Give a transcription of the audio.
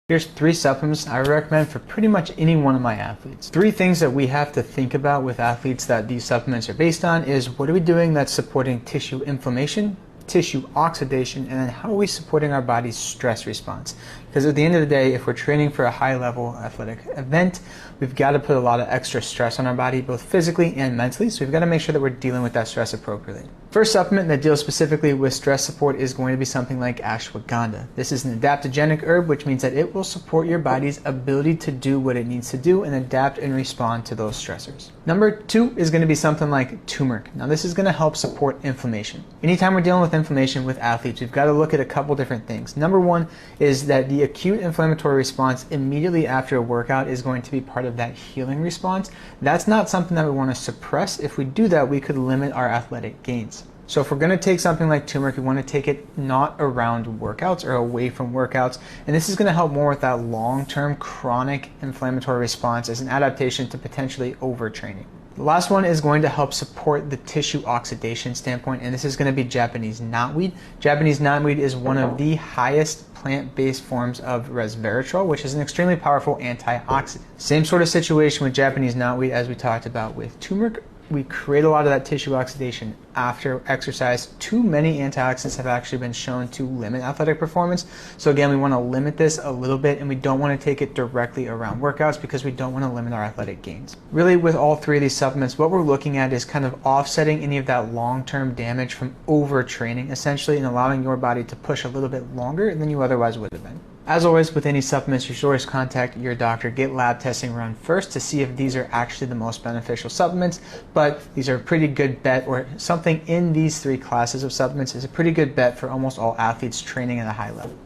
Here's 3 supplements I recommend for pretty much any one of my athletes. 3 things that we have to think about with athletes that these supplements are based on is what are we doing that's supporting tissue inflammation, tissue oxidation, and then how are we supporting our body's stress response? Because at the end of the day, if we're training for a high-level athletic event, we've got to put a lot of extra stress on our body, both physically and mentally, so we've got to make sure that we're dealing with that stress appropriately. First supplement that deals specifically with stress support is going to be something like ashwagandha. This is an adaptogenic herb, which means that it will support your body's ability to do what it needs to do and adapt and respond to those stressors. Number 2 is going to be something like turmeric. Now this is going to help support inflammation. Anytime we're dealing with inflammation with athletes, we've got to look at a couple different things. Number 1 is that the acute inflammatory response immediately after a workout is going to be part of that healing response. That's not something that we want to suppress. If we do that, we could limit our athletic gains. So if we're going to take something like turmeric, we want to take it not around workouts or away from workouts. And this is going to help more with that long-term chronic inflammatory response as an adaptation to potentially overtraining. The last one is going to help support the tissue oxidation standpoint, and this is going to be Japanese knotweed. Japanese knotweed is one of the highest plant-based forms of resveratrol, which is an extremely powerful antioxidant. Same sort of situation with Japanese knotweed as we talked about with turmeric. We create a lot of that tissue oxidation after exercise. Too many antioxidants have actually been shown to limit athletic performance. So again, we want to limit this a little bit, and we don't want to take it directly around workouts because we don't want to limit our athletic gains. Really, with all 3 of these supplements, what we're looking at is kind of offsetting any of that long-term damage from overtraining, essentially, and allowing your body to push a little bit longer than you otherwise would have been. As always, with any supplements, you should always contact your doctor, get lab testing run first to see if these are actually the most beneficial supplements, but these are a pretty good bet, or something in these 3 classes of supplements is a pretty good bet for almost all athletes training at a high level.